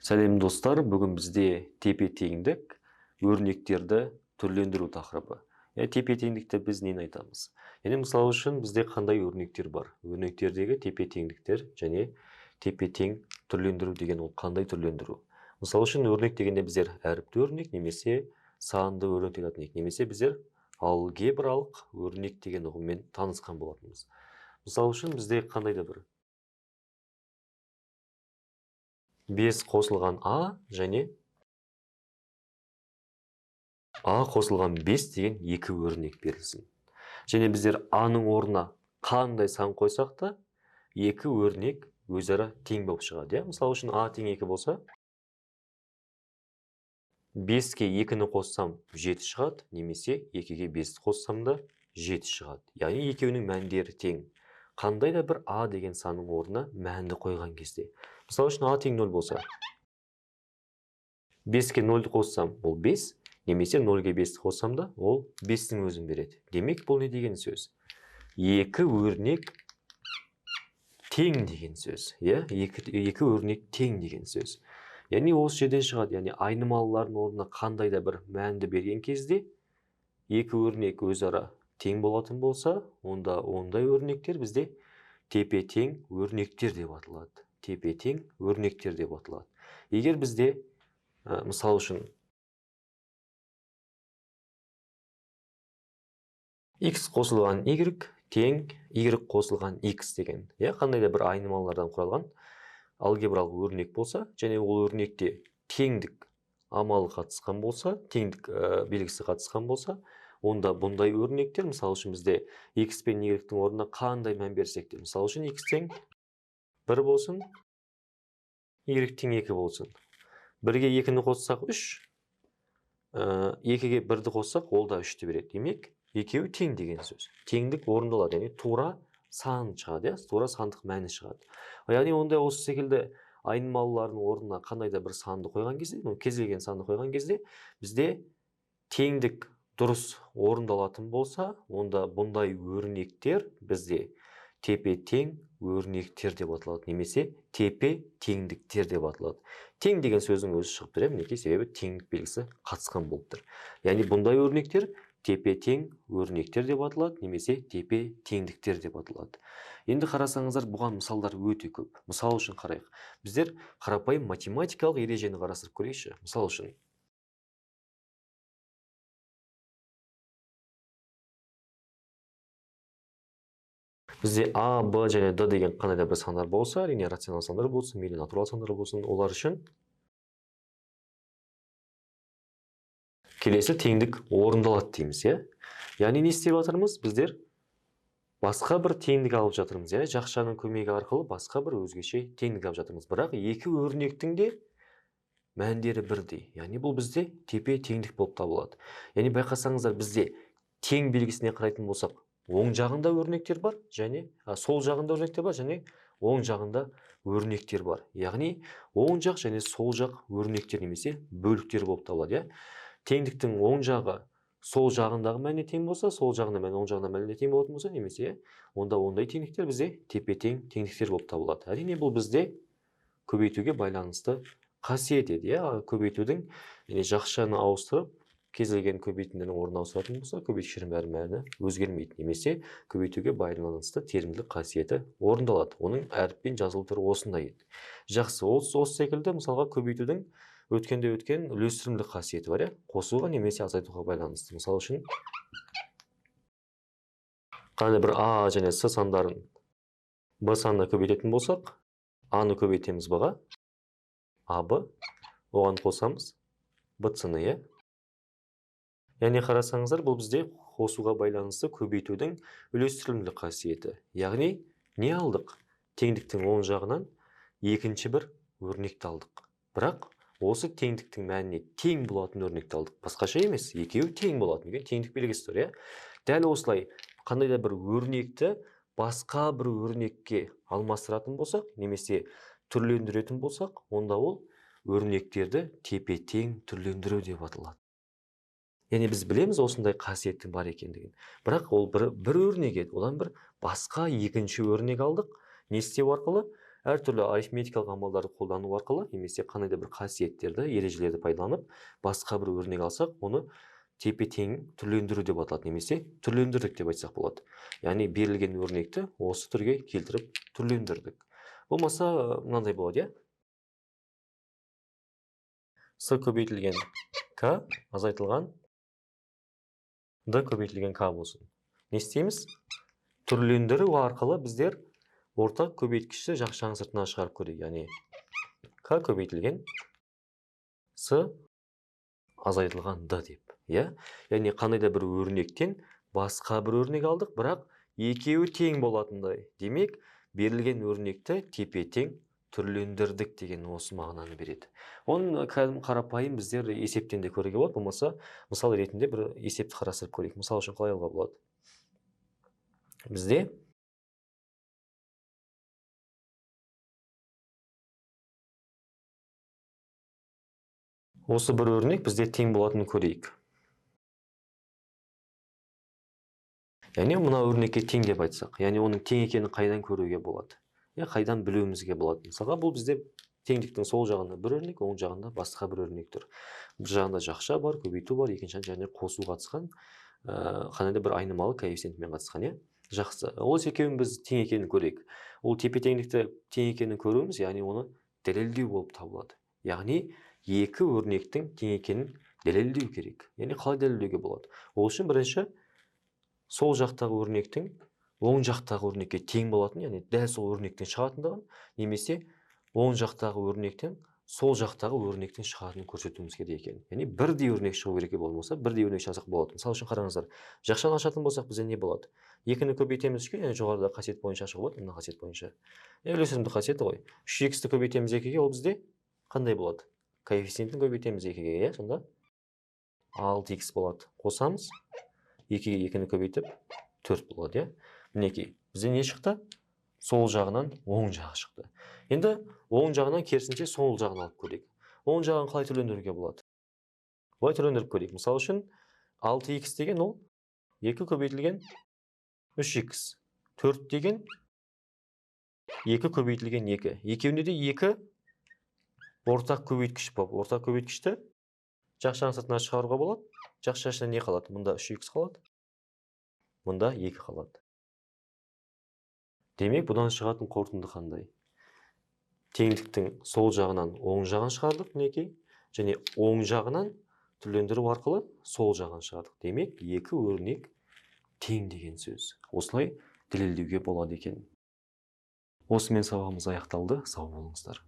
Сәлем достар, бүгін бізде тепе-теңдік өрнектерді түрлендіру тақырыбы. Тепе-теңдікте біз нені айтамыз? Мысалы үшін бізде қандай өрнектер бар? Өрнектердегі тепе-теңдіктер және тепе-тең түрлендіру деген ол қандай түрлендіру? Мысалы үшін өрнек дегенде біздер әріпті өрнек немесе санды өрнек деп атайтын, немесе біздер алгебралық өрнек деген ұғыммен танысқан болатынбыз. Мысалы үшін бізде қандай да бір 5 қосылған А және А қосылған 5 деген екі өрнек берілсін. Және біздер Аның орнына қандай сан қойсақ та, екі өрнек өзара тең болып шығады. Мысалы үшін А тең 2 болса, 5-ке 2-ні қоссам 7 шығады, немесе 2-ге 5-ті қоссам да 7 шығады. Яғни екеуінің мәндері тең. Қандай да бір А деген санның орнына мәнді қойған кезде. Мысалы үшін А тең 0 болса, 5-ке 0-ді қоссам, ол 5, немесе 0-ге 5-ті қоссам да, ол 5-тің өзін береді. Демек, бұл не деген сөз? Екі өрнек тең деген сөз. Екі өрнек тең деген сөз. Яғни осы жерден шығады, яғни айнымалылардың орнына қандай да бір мәнді берген кезде, екі өрнек өзара тең болатын болса, онда ондай өрнектер бізде тепе-тең өрнектер деп аталады. Тепе-тең өрнектер деп аталады. Егер бізде мысал үшін x қосылған y тең y қосылған x деген, қандай да бір айнымалылардан құралған алгебралық өрнек болса, және ол өрнекте теңдік амалы қатысқан болса, теңдік белгісі қатысқан болса, онда бұндай өрнектер, мысалы үшін бізде x пен y-тің орнына қандай мән берсек те, мысалы үшін x тең 1 болсын, y тең 2 болсын. 1-ге 2-ні қоссақ 3, 2-ге 1-ді қоссақ, ол да 3-ті береді. Демек, екеуі тең деген сөз. Теңдік орындалады, яғни тура сан шығады, тура сандық мәні шығады. Яғни онда осы секілді айнымалылардың орнына қандай да бір санды қойған кезде, кез келген санды қойған кезде, бізде теңдік дұрыс орындалатын болса, онда бұндай өрнектер бізде тепе-тең өрнектер деп аталады, немесе тепе-теңдіктер деп аталады. Тең деген сөздің өзі шығып тұр, мінекей, себебі теңдік белгісі қатысқан болып тұр. Яғни бұндай өрнектер тепе-тең өрнектер деп аталады, немесе тепе-теңдіктер деп аталады. Енді қарасаңыздар, бұған мысалдар өте көп. Мысал үшін қарайық. Біздер қарапайым математикалық ережені қарастырып көрейікші. Мысал үшін бізде А, Б және Д деген қандай да бір сандар болса, әрине рационал сандар болсын, мейлі натурал сандар болсын, олар үшін келесі теңдік орындалады дейміз, Яғни не істеп жатырмыз? Біздер басқа бір теңдік алып жатырмыз, жақшаның көмегі арқылы басқа бір өзгеше теңдік алып жатырмыз. Бірақ екі өрнектің де мәндері бірдей. Яғни бұл бізде тепе-теңдік болып табылады. Яғни байқасаңыздар, бізде тең белгісіне қарайтын болсақ, оң жағында өрнектер бар, және сол жағында өрнектер бар, және оң жағында өрнектер бар. Яғни оң жақ және сол жақ өрнектер немесе бөліктер болып табылады, Теңдіктің оң жағы сол жағындағы мәніне тең болса, сол жағында мәні оң жағында мәніне тең болатын болса, немесе онда ондай теңдіктер бізде тепе-тең теңдіктер болып табылады. Әрине бұл бізде көбейтуге байланысты қасиет еді, Көбейтудің жақшаны ауыстырып, кез келген көбейтіндінің орнына ауыстыратын болса, көбейткіштердің бәрі мәні өзгермейді, немесе көбейтуге байланысты терімдік қасиеті орындалады. Оның әріппен жазылу түрі осындай еді. Жақсы, осы секілді мысалға көбейтудің өткенде өткен үлестірімдік қасиеті бар, қосуға немесе азайтуға байланысты. Мысалы үшін қандай бір А және С сандарын Б санына көбейтетін болсақ, А-ны көбейтеміз Б-ға, АБ, оған қосамыз БЦ-ны, Яғни қарасаңыздар, бұл бізде қосуға байланысты көбейтудің үлестірімдік қасиеті. Яғни не алдық? Теңдіктің оң жағынан екінші бір өрнекті алдық. Бірақ осы теңдіктің мәніне тең болатын өрнекті алдық. Басқаша емес, екеуі тең болатын. Теңдік белгісі тұр, Дәл осылай қандай да бір өрнекті басқа бір өрнекке алмастыратын болсақ, немесе түрлендіретін болсақ, онда ол өрнектерді тепе-тең түрлендіру деп аталады. Яғни біз білеміз осындай қасиеттің бар екендігін. Бірақ ол бір өрнек еді, одан бір басқа екінші өрнек алдық. Не істеу арқылы? әртүрлі арифметикалық амалдарды қолдану арқылы немесе қандай да бір қасиеттерді, ережелерді пайдаланып, басқа бір өрнек алсақ, оны тепе тең түрлендіру деп аталады, немесе түрлендірдік деп айтсақ болады. Яғни берілген өрнекті осы түрге келтіріп түрлендірдік. Болмаса мынандай болады, иә? С көбейтілген К азайтылған Д көбейтілген К болсын. Не істейміз? Түрлендіру арқылы біздер ортақ көбейткішті жақшаның сыртына шығарып көрейік. Яғни К көбейтілген С азайтылған Д деп. Яғни қандай да бір өрнектен басқа бір өрнек алдық, бірақ екеуі тең болатындай. Демек, берілген өрнекті тепе тең түрлендірдік деген осы мағынаны береді. Оның қарапайым біздер есептен де көруге болады, болмаса мысал ретінде бір есепті қарастырып көрейік. Мысал үшін қалай алуға болады? Бізде осы бір өрнек бізде тең болатынын көрейік. Яғни мына өрнекке тең деп айтсақ, яғни оның тең екенін қайдан көруге болады? Қайдан білуімізге болады? Мысалға, бұл бізде теңдіктің сол жағында бір өрнек, оң жағында басқа бір өрнек тұр. Бір жағында жақша бар, көбейту бар, екінші жағында қосу қатысқан, қандай да бір айнымалы коэффициентімен қатысқан, Жақсы. Осы екеуін біз тең екенін көрейік. Ол тепе теңдікті тең екенін көруіміз, яғни оны дәлелдеу болып табылады. Яғни екі өрнектің тең екенін дәлелдеу керек. Яғни қалай дәлелдеуге болады? Ол үшін бірінші сол жақтағы өрнектің оң жақтағы өрнекке тең болатын, яғни дәл сол өрнектен шығатындығын, немесе оң жақтағы өрнектен сол жақтағы өрнектен шығатынын көрсетуіміз керек екен. Яғни бірдей өрнек шығу керек болмаса, бірдей өрнек шығарсақ болады. Мысалы үшін қараңыздар, жақшаны ашатын болсақ бізде не болады? Екіні көбейтеміз үшке, яғни жоғарыда қасиет бойынша ашуға болады, мына қасиет бойынша. Үйлесімді қасиеті ғой. 3х-ті көбейтеміз екіге, ол бізде қандай болады? Коэффициентін көбейтеміз екіге, сонда 6х болады. Қосамыз, екіге екіні көбейтіп 4 болады, Мінекей, бізде не шықты? Сол жағынан оң жағы шықты. Енді оң жағынан керісінше сол жағын алып көрейік. Оң жағын қалай түрлендіруге болады? Былай түрлендіріп көрейік. Мысалы үшін 6х деген ол 2 көбейтілген 3х. 4 деген 2 көбейтілген 2. Екеуінде де 2 ортақ көбейткіш болып. Ортақ көбейткішті жақшаның сыртына шығаруға болады. Жақша ішінде не қалады? Мұнда 3х қалады. Мұнда 2 қалады. Демек, бұдан шығатын қорытынды қандай? Теңдіктің сол жағынан оң жағын шығардық, мінекей, және оң жағынан түрлендіру арқылы сол жағын шығардық. Демек, екі өрнек тең деген сөз. Осылай дәлелдеуге болады екен. Осымен сабағымыз аяқталды. Сау болыңыздар.